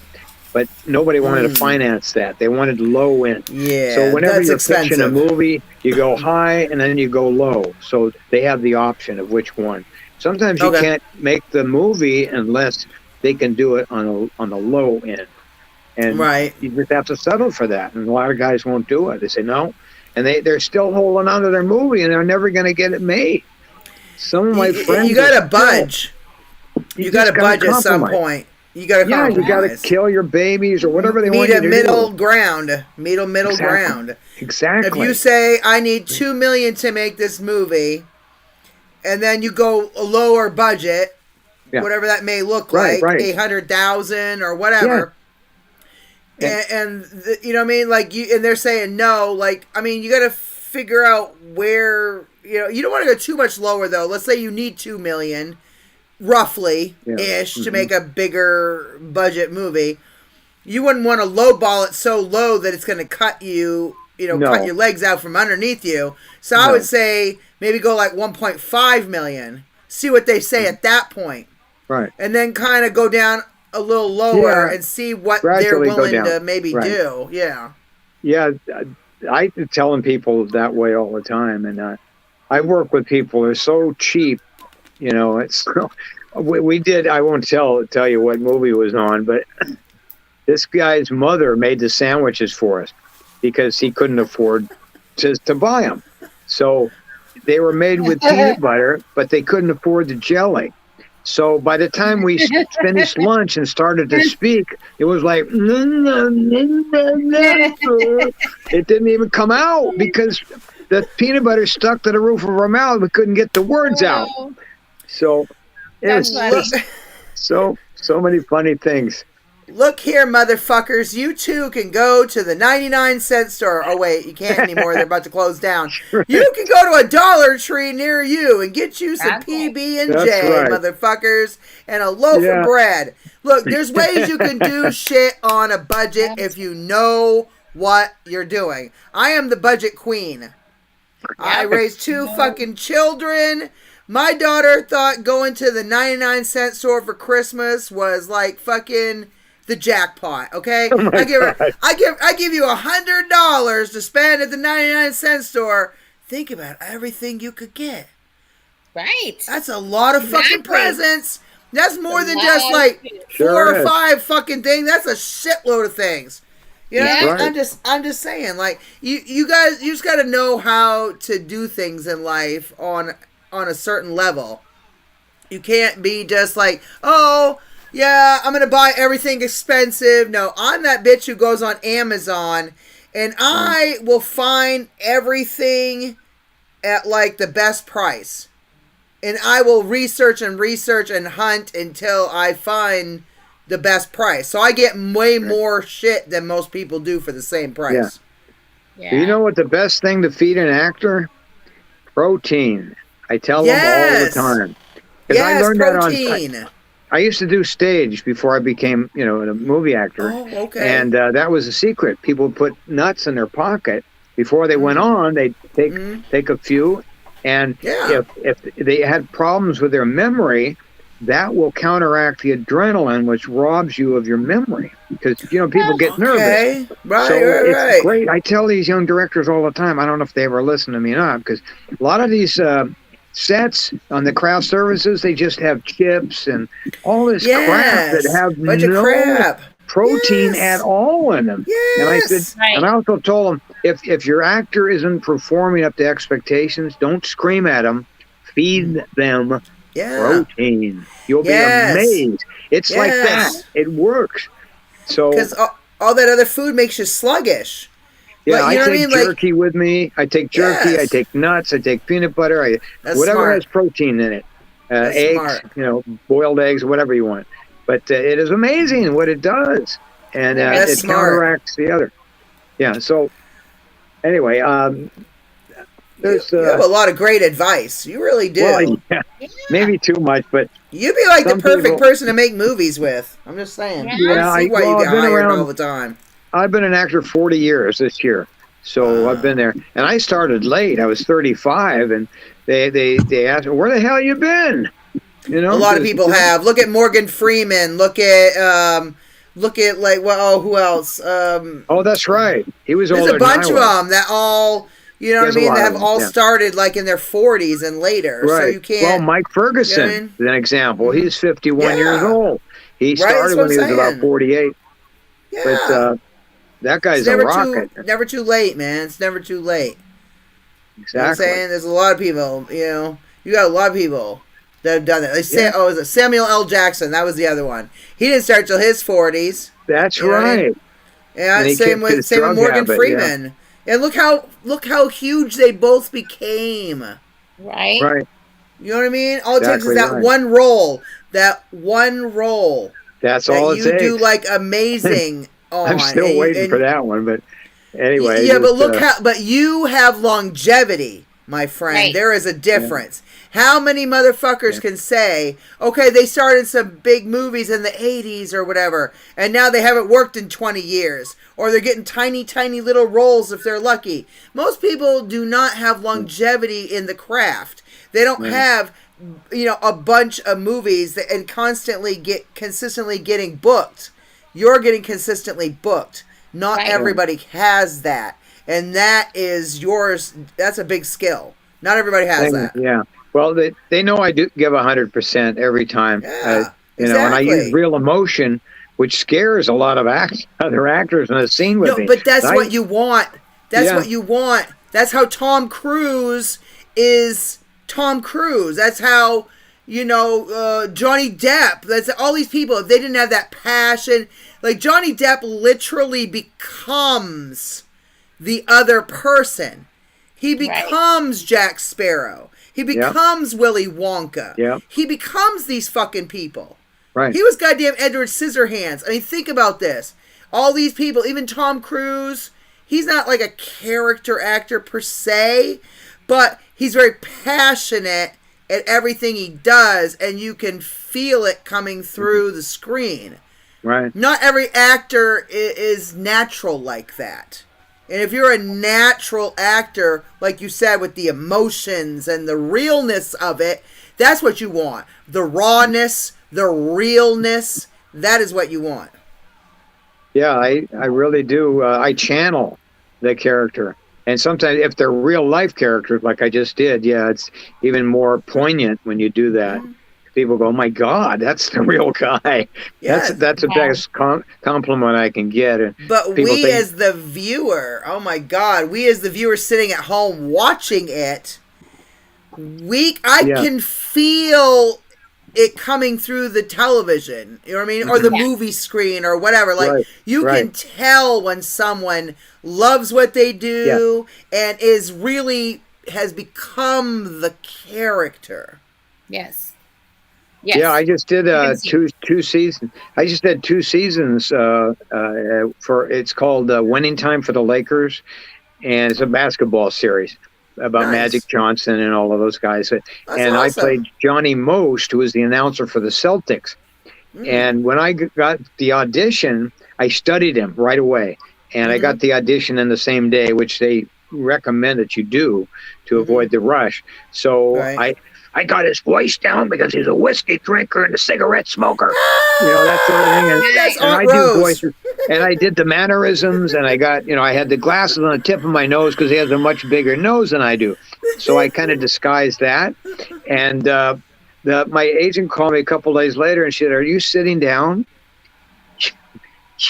But nobody wanted to finance that. They wanted low end. Yeah, so whenever you're expensive. pitching a movie, you go high and then you go low. So they have the option of which one. Sometimes you can't make the movie unless they can do it on the low end. and Right. you just have to settle for that. And a lot of guys won't do it. They say no, and they're still holding on to their movie, and they're never going to get it made. Some of my friends, you gotta budge. You gotta budge at some point. You gotta compromise. You gotta kill your babies or whatever they want you to do. Meet a middle ground. Middle ground. Exactly. If you say I need $2 million to make this movie, and then you go a lower budget, whatever that may look like, 800,000 or whatever. Yeah. And you know what I mean? Like and they're saying no. Like, I mean, you got to figure out where, you don't want to go too much lower though. Let's say you need $2 million, roughly ish, to make a bigger budget movie. You wouldn't want to lowball it so low that it's going to cut you, cut your legs out from underneath you. So I would say maybe go like 1.5 million. See what they say at that point. Right. And then kind of go down a little lower and see what they're willing to maybe do. Yeah. Yeah. I'm telling people that way all the time. And I work with people who are so cheap. It's we did. I won't tell you what movie was on, but this guy's mother made the sandwiches for us because he couldn't afford to buy them. So they were made with peanut butter, but they couldn't afford the jelly. So by the time we finished lunch and started to speak, it was like, it didn't even come out because the peanut butter stuck to the roof of our mouth. We couldn't get the words out. So it's so many funny things. Look here, motherfuckers. You too can go to the 99-cent store. Oh, wait, you can't anymore. They're about to close down. You can go to a Dollar Tree near you and get you some PB&J, motherfuckers, and a loaf of bread. Look, there's ways you can do shit on a budget if you know what you're doing. I am the budget queen. I raised 2 fucking children. My daughter thought going to the 99-cent store for Christmas was like fucking the jackpot, okay? I give you $100 to spend at the 99-cent store. Think about everything you could get. Right. That's a lot of fucking presents. That's more than just like 4 or 5 fucking things. That's a shitload of things. You know, I'm just saying, like, you guys, you just got to know how to do things in life on a certain level. You can't be just like, oh, yeah, I'm going to buy everything expensive. No, I'm that bitch who goes on Amazon and I will find everything at like the best price. And I will research and hunt until I find the best price. So I get way more shit than most people do for the same price. Yeah. You know what the best thing to feed an actor? Protein. I tell them all the time. Yes, I learned protein. That I used to do stage before I became, a movie actor. Oh, okay. And that was a secret. People would put nuts in their pocket before they went on. They'd take a few, and if they had problems with their memory, that will counteract the adrenaline, which robs you of your memory. Because people get nervous. Right, it's great. I tell these young directors all the time. I don't know if they ever listen to me or not, because a lot of these sets on the craft services, they just have chips and all this crap that have no protein at all in them. Yes. And I said, and I also told them, if your actor isn't performing up to expectations, don't scream at them. Feed them protein. You'll be amazed. It's like that. It works. So because all that other food makes you sluggish. Yeah, I take jerky with me. I take jerky. I take nuts. I take peanut butter. Whatever has protein in it. Eggs, boiled eggs, whatever you want. But it is amazing what it does, and it counteracts the other. Yeah. So anyway, you have a lot of great advice. You really do. Well, maybe too much, but you'd be like the perfect person to make movies with. I'm just saying. Yeah, I see why you get hired all the time. I've been an actor 40 years this year, so I've been there. And I started late. I was 35, and they asked me, "Where the hell you been?" A lot of people have. Look at Morgan Freeman. Look at who else? That's right. He was older. There's a bunch of them that all. You know what I mean? That have all started like in their 40s and later. Right. So you can't. Well, Mike Ferguson is an example. He's 51 years old. He started when he was about 48. But Yeah. that It's guy's a rocket. never too late, man. It's never too late. You know what I'm Exactly. saying? There's a lot of people, you got a lot of people that have done that. They say, Yeah, oh, is it Samuel L. Jackson? That was the other one. He didn't start till his 40s. that's You know what I mean? right. Yeah, And he same kicked with his drug Morgan habit. Yeah, Freeman. And look how huge they both became. Right. right. You know what I mean? All it takes is Exactly that right. one role. That one role That's that all it you do takes. like amazing I'm on, still waiting for and that one, but anyway, yeah, but just look but you have longevity, my friend. Right. There is a yeah, difference. How many motherfuckers yeah. can say, okay, they started some big movies in the 80s or whatever, and now they haven't worked in 20 years, or they're getting tiny, tiny little roles if they're lucky. Most people do not have longevity in the craft. They don't Right. have, a bunch of movies and consistently getting booked. You're getting consistently booked. Not Right. everybody has that. And that is yours. That's a big skill. Not everybody has that. Yeah. Well, they know I do give 100% every time. Yeah, And I use exactly. real emotion, which scares a lot of other actors in the scene with No, me. but that's And what you want. That's yeah, what you want. That's how Tom Cruise is Tom Cruise. That's how, Johnny Depp. That's all these people. If they didn't have that passion, like Johnny Depp literally becomes the other person. He becomes Jack Sparrow. He yeah, becomes Willy Wonka. yeah, He becomes these fucking people. right. He was goddamn Edward Scissorhands. I mean, think about this. All these people, even Tom Cruise, he's not like a character actor per se, but he's very passionate at everything he does, and you can feel it coming through the screen. Right. Not every actor is natural like that. And if you're a natural actor, like you said, with the emotions and the realness of it, that's what you want. The rawness, the realness, that is what you want. Yeah, I really do. I channel the character. And sometimes if they're real life characters, like I just did, yeah, it's even more poignant when you do that. People go, "Oh my God, that's the real guy." Yes. That's the best compliment I can get. And But people we think, as the viewer, oh my God, we as the viewer sitting at home watching it, I yeah, can feel it coming through the television, you know what I mean? Or the movie screen or whatever. Like, right, you right. can tell when someone loves what they do and has become the character. Yes. Yes. Yeah, I just did You can see. two seasons. I just did 2 seasons for it's called Winning Time for the Lakers, and it's a basketball series about Nice. Magic Johnson and all of those guys. That's and awesome. I played Johnny Most, who was the announcer for the Celtics. And when I got the audition, I studied him right away, and I got the audition in the same day, which they recommend that you do to avoid the rush. So Right. I got his voice down because he's a whiskey drinker and a cigarette smoker. That sort of thing. And, That's and I Aunt Rose. do voices. And I did the mannerisms, and I got, I had the glasses on the tip of my nose because he has a much bigger nose than I do. So I kind of disguised that. And my agent called me a couple days later and said, "Are you sitting down?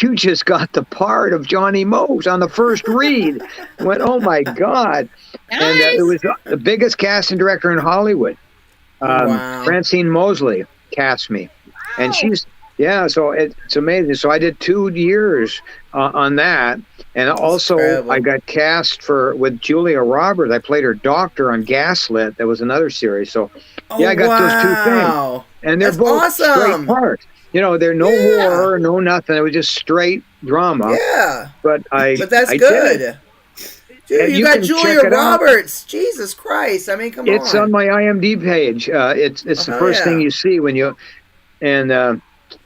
You just got the part of Johnny Mose on the first read." I went, "Oh my God." Nice. And it was the biggest casting director in Hollywood. Wow. Francine Mosley cast me, and so it's amazing. So I did 2 years on that, and also incredible. I got cast with Julia Roberts. I played her doctor on Gaslit. That was another series. So I got those 2 things, and they're That's both awesome. straight parts. They're no horror, no nothing. It was just straight drama. Yeah. But that's I good. did it. Dude, And you you got can Julia check it out. Roberts. Jesus Christ. I mean, come It's on my IMDb page. It's the first thing you see when you, and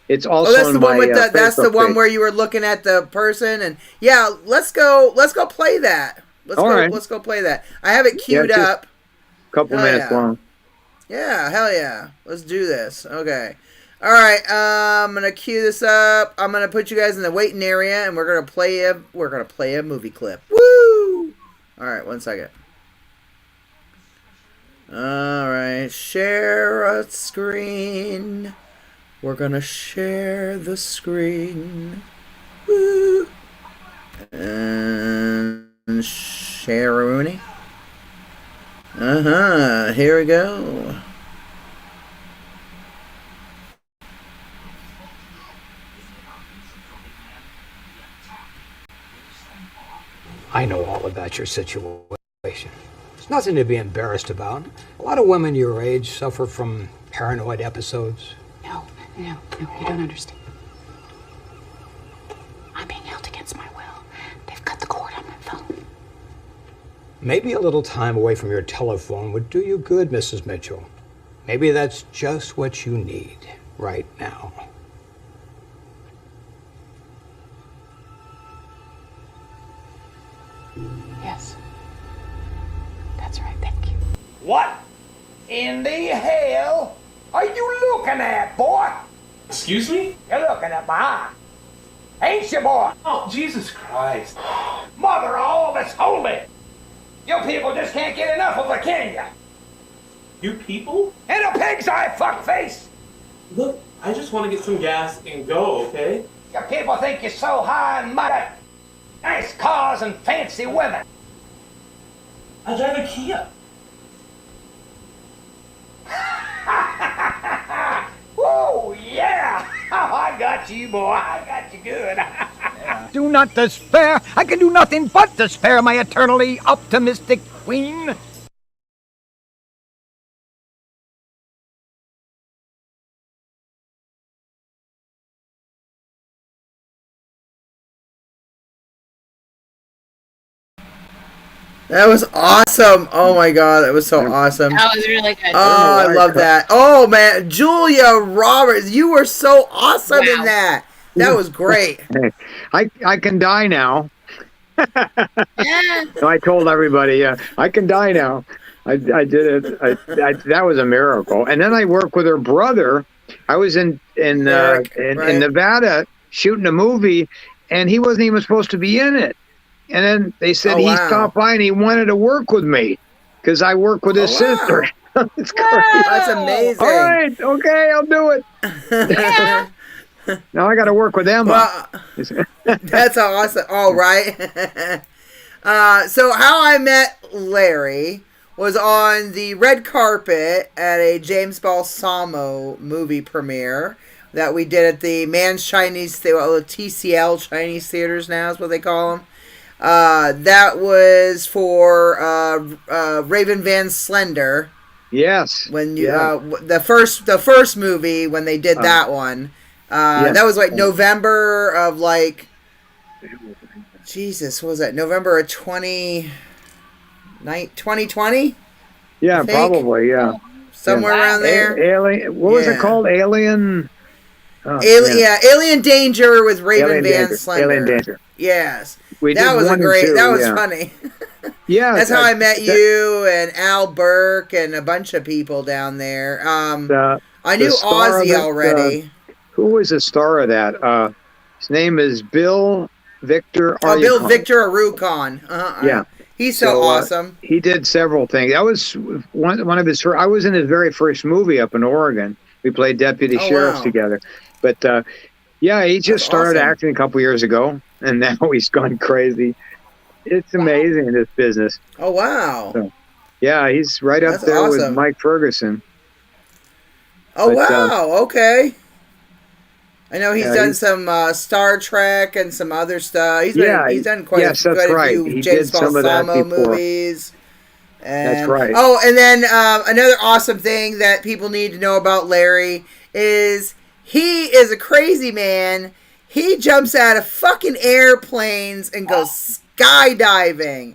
it's also that's on the my one with that's the Facebook one page. where you were looking at the person, and let's go play that. Let's go play that. I have it queued just up. A couple Hell minutes yeah. long. Yeah, hell yeah. Let's do this. Okay. All right, I'm gonna cue this up. I'm gonna put you guys in the waiting area, and we're gonna play a movie clip. Woo! All right, 1 second. All right, share a screen. We're gonna share the screen. Woo. And ceremony. Here we go. I know all about your situation. It's nothing to be embarrassed about. A lot of women your age suffer from paranoid episodes. No, you don't understand. I'm being held against my will. They've cut the cord on my phone. Maybe a little time away from your telephone would do you good, Mrs. Mitchell. Maybe that's just what you need right now. Yes. That's right, thank you. What in the hell are you looking at, boy? Excuse me? You're looking at my eye. Ain't you, boy? Oh, Jesus Christ. Mother of all that's holy. You people just can't get enough of it, can ya? You people? And a pig's eye, fuckface. Look, I just want to get some gas and go, okay? You people think you're so high and mighty. Nice cars and fancy women. I drive a Kia. Whoa, yeah. Oh, I got you, boy. I got you good. Do not despair. I can do nothing but despair, my eternally optimistic queen. That was awesome. Oh my god, that was so awesome. That was really good. Oh, I love that. Oh man, Julia Roberts, you were so awesome in that. That was great. I can die now. Yeah. So I told everybody, yeah, I can die now. I did it. That was a miracle. And then I worked with her brother. I was in Nevada shooting a movie, and he wasn't even supposed to be in it. And then they said he stopped by and he wanted to work with me because I work with his sister. It's crazy. That's amazing. All right, okay, I'll do it. Yeah. Now I got to work with Emma. Well, that's awesome. All right. So how I met Larry was on the red carpet at a James Balsamo movie premiere that we did at the Man's Chinese, TCL Chinese Theaters now is what they call them. That was for Raven Van Slender. Yes. When you the first movie when they did that one. Yes. That was like November of like Jesus, what was that? November of 2020? Yeah, probably, yeah. Somewhere around there. Alien, what was it called? Alien Alien Danger with Raven Van Slender. Alien Danger. Yes. We that did was one a great. and two, that was yeah. funny. Yeah, that's how I met you and Al Burke and a bunch of people down there. I knew Ozzy already. Who was the star of that? His name is Bill Victor. Bill Victor Arucon. Yeah, he's so awesome. He did several things. That was one of his first. I was in his very first movie up in Oregon. We played deputy sheriffs together. But yeah, he just started acting a couple years ago, and now he's gone crazy. It's amazing in this business. Oh wow! So, yeah, he's right up there with Mike Ferguson. Oh wow! Okay. I know he's done some Star Trek and some other stuff. He's done quite a few James Balsamo movies. And, that's right. Oh, and then another awesome thing that people need to know about Larry is he is a crazy man. He jumps out of fucking airplanes and goes skydiving.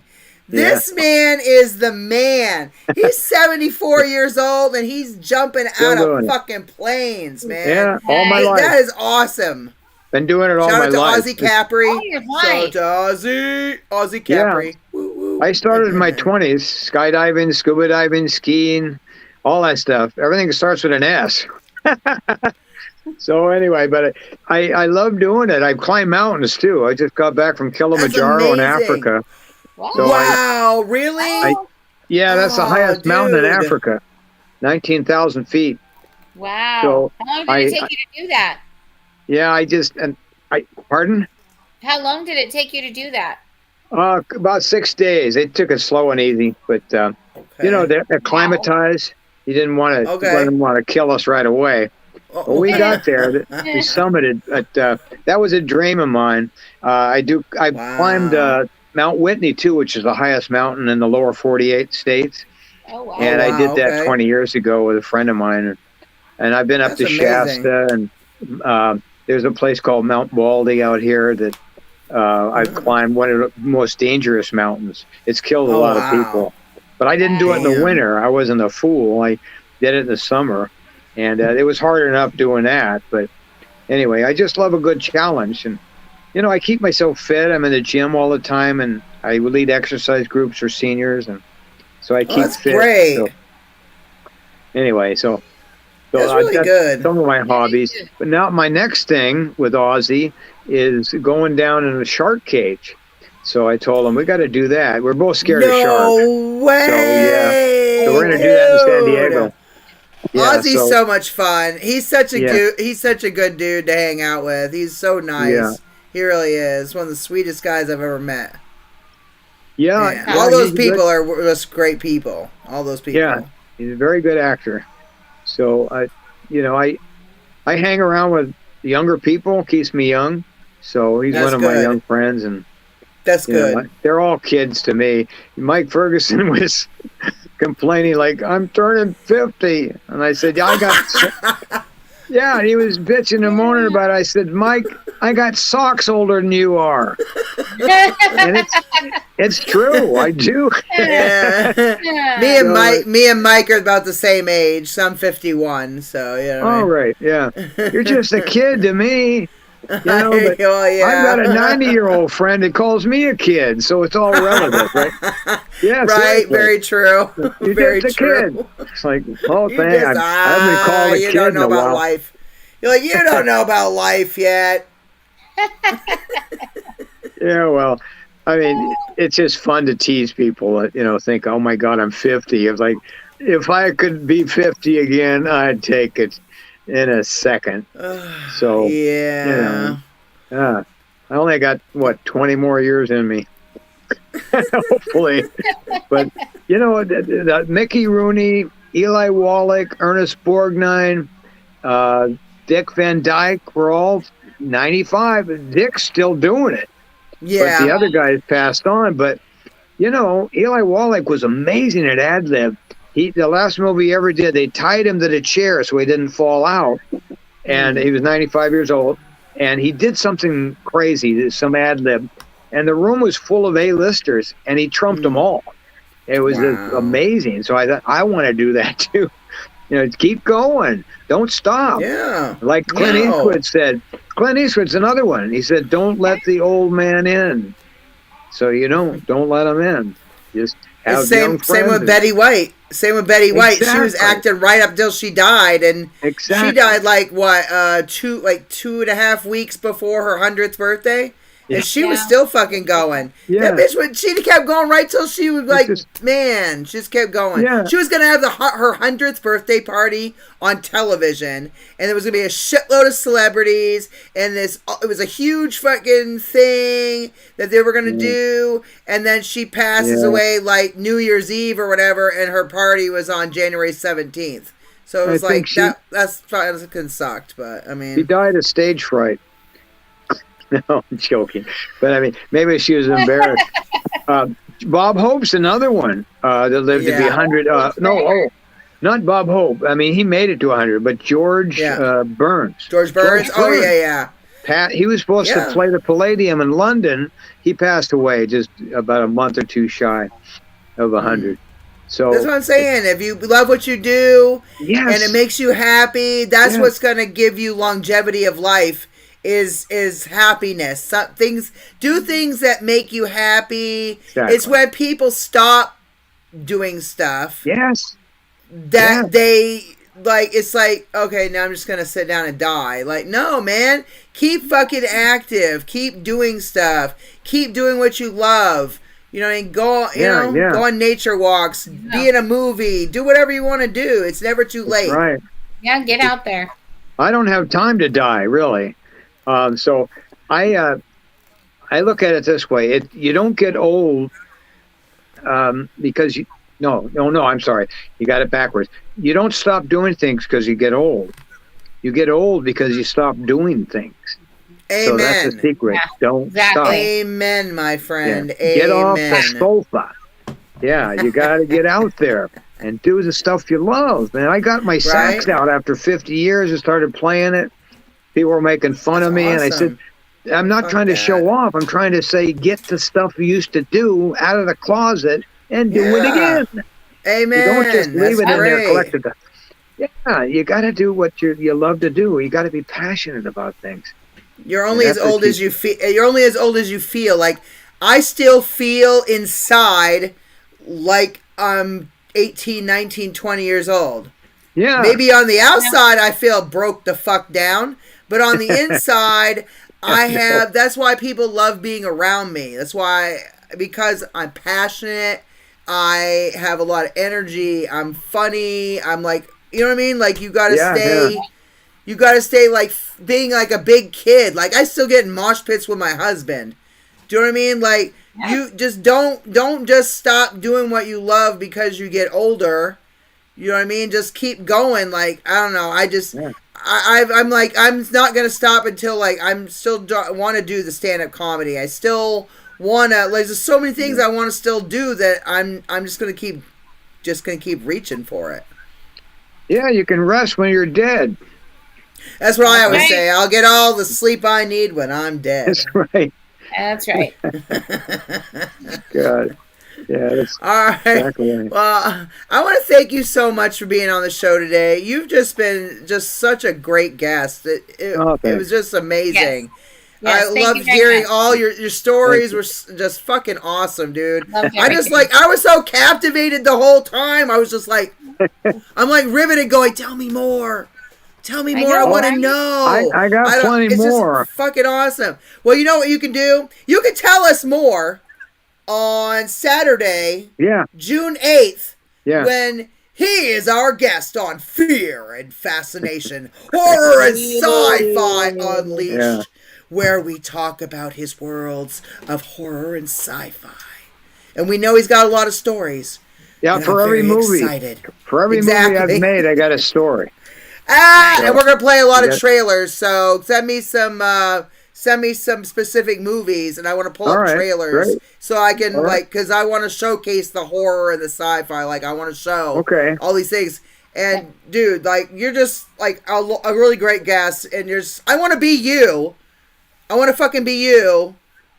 This man is the man. He's 74 years old and he's jumping out of fucking planes, man. Yeah, all my life. That is awesome. Been doing it all my life. Shout out to Ozzy Capri. Shout out to Ozzy Capri. Yeah. I started in my 20s, skydiving, scuba diving, skiing, all that stuff. Everything starts with an S. So anyway, but I love doing it. I climb mountains too. I just got back from Kilimanjaro in Africa. Wow, So really? That's the highest mountain in Africa, 19,000 feet. Wow. So how long did it take you to do that? Yeah, pardon? How long did it take you to do that? About 6 days. They took it slow and easy, but you know, they're acclimatized. He didn't want to kill us right away. But we got there. We summited. But that was a dream of mine. I climbed Mount Whitney too, which is the highest mountain in the lower 48 states. Oh wow! And I did that 20 years ago with a friend of mine, and I've been up to Shasta, and there's a place called Mount Baldy out here that I've climbed, one of the most dangerous mountains. It's killed a lot of people, but I didn't do it in the winter. I wasn't a fool. I did it in the summer, and it was hard enough doing that. But anyway, I just love a good challenge, and you know, I keep myself fit. I'm in the gym all the time, and I lead exercise groups for seniors, and so I keep that's fit. Great. So, anyway, so that's really good. Some of my hobbies. But now my next thing with Ozzy is going down in a shark cage. So I told him we got to do that. We're both scared of sharks. No way! So we're going to do that in San Diego. Yeah, Ozzy's so much fun. He's such a he's such a good dude to hang out with. He's so nice. Yeah. He really is one of the sweetest guys I've ever met. Yeah, all those people are just great people. All those people. Yeah, he's a very good actor. So I hang around with younger people, keeps me young. So he's one of my young friends, and that's good. They're all kids to me. Mike Ferguson was complaining like, I'm turning 50, and I said, I got. Yeah, and he was bitching and moaning about it. I said, Mike, I got socks older than you are. And it's true. I do. Yeah. Me and Mike are about the same age. So I'm 51, so you know. Oh, right, yeah. You're just a kid to me. You know, but I've got a 90-year-old friend that calls me a kid, so it's all relative, right? Yeah, right. Seriously. Very true. You're very just a true. kid. It's like, oh, dang, I haven't been called a kid you don't know in a about while. life. You're like, you don't know about life yet. Yeah, well, I mean, it's just fun to tease people that, you know, think, oh my God, I'm 50. It's like, if I could be 50 again, I'd take it in a second. So, yeah. You know, I only got, 20 more years in me. Hopefully. But, you know, Mickey Rooney, Eli Wallach, Ernest Borgnine, Dick Van Dyke were all 95. Dick's still doing it. Yeah. But the other guys passed on. But, you know, Eli Wallach was amazing at ad-lib. The last movie he ever did, they tied him to the chair so he didn't fall out. And he was 95 years old. And he did something crazy, some ad-lib. And the room was full of A-listers, and he trumped them all. It was amazing. So I thought, I want to do that too. You know, keep going. Don't stop. Yeah. Like Clint Eastwood said. Clint Eastwood's another one. He said, don't let the old man in. So, you know, don't let him in. Just have young friends. Same with Betty White. Same with Betty White. She was acting right up till she died, and she died like 2.5 weeks before her 100th birthday. And she was still fucking going. Yeah. That bitch, she kept going right till she was like, she just kept going. Yeah. She was going to have her 100th birthday party on television. And there was going to be a shitload of celebrities. And it was a huge fucking thing that they were going to do. And then she passes away like New Year's Eve or whatever. And her party was on January 17th. So it was that's fucking sucked. But I mean. She died of stage fright. No, I'm joking. But I mean, maybe she was embarrassed. Bob Hope's another one that lived to be 100. Not Bob Hope. I mean, he made it to 100, but George Burns. George Burns? Oh, yeah. He was supposed to play the Palladium in London. He passed away just about a month or two shy of 100. So that's what I'm saying. If you love what you do and it makes you happy, that's what's going to give you longevity of life. Is happiness. Do things that make you happy. Exactly. It's when people stop doing stuff. Yes. That they like. It's like, okay, now I'm just gonna sit down and die. Like, no, man. Keep fucking active. Keep doing stuff. Keep doing what you love. You know, and go. Go on nature walks. Be in a movie. Do whatever you want to do. It's never too late. That's right. Yeah, get out there. I don't have time to die, really. So I I look at it this way: you don't get old because you. No, I'm sorry. You got it backwards. You don't stop doing things because you get old. You get old because you stop doing things. Amen. So that's the secret. Yeah, Don't exactly. stop. Amen, my friend. Yeah. Get off Amen. the sofa. Yeah, you got to get out there and do the stuff you love. Man, I got my sax out after 50 years and started playing it. People were making fun of me, and I said, I'm not trying to show off. I'm trying to say, get the stuff you used to do out of the closet and do it again. Amen. You don't just leave it in there great. collected. Yeah, you got to do what you love to do. You got to be passionate about things. You're only as old as you feel. You're only as old as you feel. Like, I still feel inside like I'm 18, 19, 20 years old. Yeah. Maybe on the outside I feel broke the fuck down, but on the inside that's why people love being around me. That's why, because I'm passionate, I have a lot of energy, I'm funny, I'm like, you know what I mean? Like, you gotta you gotta stay like being like a big kid. Like, I still get in mosh pits with my husband. Do you know what I mean? Like, you just don't just stop doing what you love because you get older. You know what I mean? Just keep going. Like, I don't know. I just, I'm like, I'm not going to stop until, like, I'm still want to do the stand-up comedy. I still want to, like, there's so many things I want to still do that I'm just going to keep reaching for it. Yeah, you can rest when you're dead. That's what I always say. I'll get all the sleep I need when I'm dead. That's right. That's right. God. Yeah, that's all right. Exactly right. Well, I want to thank you so much for being on the show today. You've just been such a great guest. It was just amazing. Yes, I loved hearing all your stories. Were just fucking awesome, dude. I was so captivated the whole time. I was just like, I'm like riveted, going, tell me more. Tell me more. I want to know. I got plenty more. Just fucking awesome. Well, you know what you can do? You can tell us more on Saturday, June 8th, when he is our guest on Fear and Fascination, Horror and Sci-Fi Unleashed, where we talk about his worlds of horror and sci-fi. And we know he's got a lot of stories. Yeah, for every movie. For every movie I've made, I got a story. And we're gonna play a lot of trailers. So send me some specific movies, and I want to pull up trailers so I can because I want to showcase the horror and the sci-fi. Like, I want to show all these things. And dude, like, you're just like a really great guest, and I want to be you. I want to fucking be you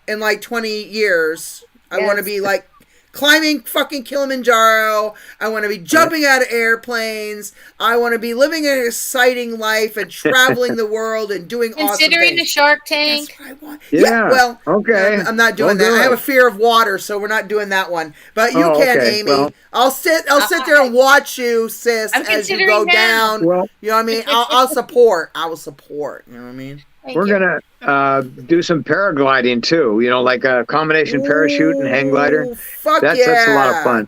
in like 20 years. I want to be like climbing fucking Kilimanjaro. I want to be jumping out of airplanes. I want to be living an exciting life and traveling the world and doing awesome things. Considering the Shark Tank. That's what I want. Yeah. Well, okay. I'm not doing that. I have a fear of water, so we're not doing that one. But you can, Amy. Well, I'll sit there and watch you, sis, as you go down. Well, you know what I mean? I'll support. I will support. You know what I mean? We're going to do some paragliding, too. You know, like a combination parachute and hang glider. Fuck That's a lot of fun.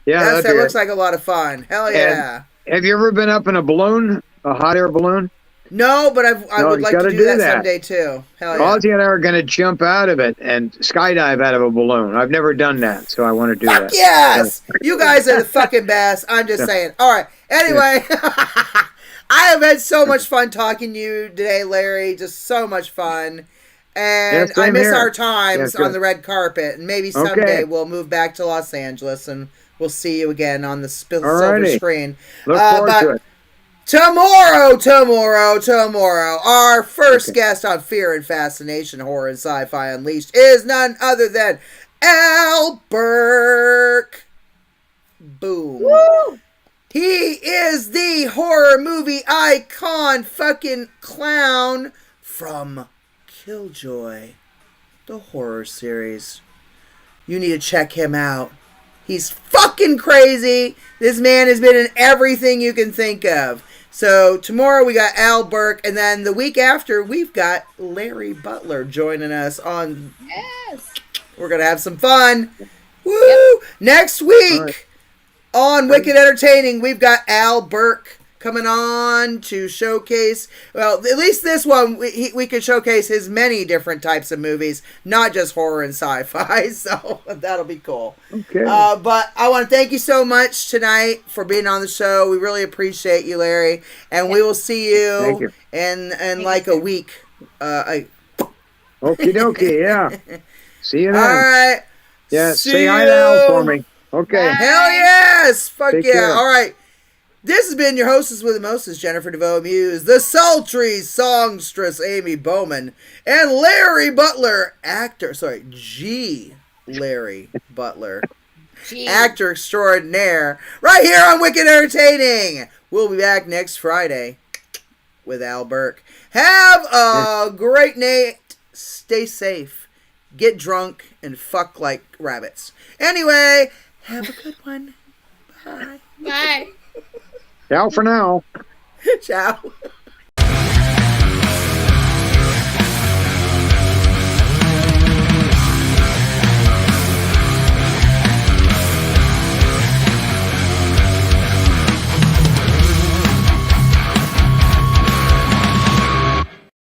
Yeah, that looks like a lot of fun. Hell yeah. And have you ever been up in a balloon, a hot air balloon? No, but I would like to do that someday, too. Hell yeah. Ozzy and I are going to jump out of it and skydive out of a balloon. I've never done that, so I want to do that. Yes! You guys are the fucking best. I'm just saying. All right. Anyway. I have had so much fun talking to you today, Larry. Just so much fun. And I miss our times on the red carpet. And maybe someday we'll move back to Los Angeles and we'll see you again on the silver screen. Look forward to it. Tomorrow, our first guest on Fear and Fascination, Horror and Sci-Fi Unleashed is none other than Al Burke. Boom. Woo! He is the horror movie icon fucking clown from Killjoy, the horror series. You need to check him out. He's fucking crazy. This man has been in everything you can think of. So tomorrow we got Al Burke, and then the week after we've got Larry Butler joining us on. Yes. We're going to have some fun. Woo! Next week. On Wicked Entertaining, we've got Al Burke coming on to showcase, well, at least this one, we could showcase his many different types of movies, not just horror and sci-fi, so that'll be cool. Okay. But I want to thank you so much tonight for being on the show. We really appreciate you, Larry, and we will see you in like a week. Okie dokie, yeah. See you then. All right. Yeah, see say hi you. now for me. Okay. Bye. Hell yes! Fuck Take yeah! care. All right. This has been your hostess with the mostest, Jennifer DeVoe Muse, the sultry songstress Amy Bowman, and Larry Butler, G Larry Butler, actor extraordinaire, right here on Wicked Entertaining. We'll be back next Friday with Al Burke. Have a great night. Stay safe. Get drunk and fuck like rabbits. Anyway, have a good one. Bye. Bye. Ciao for now. Ciao.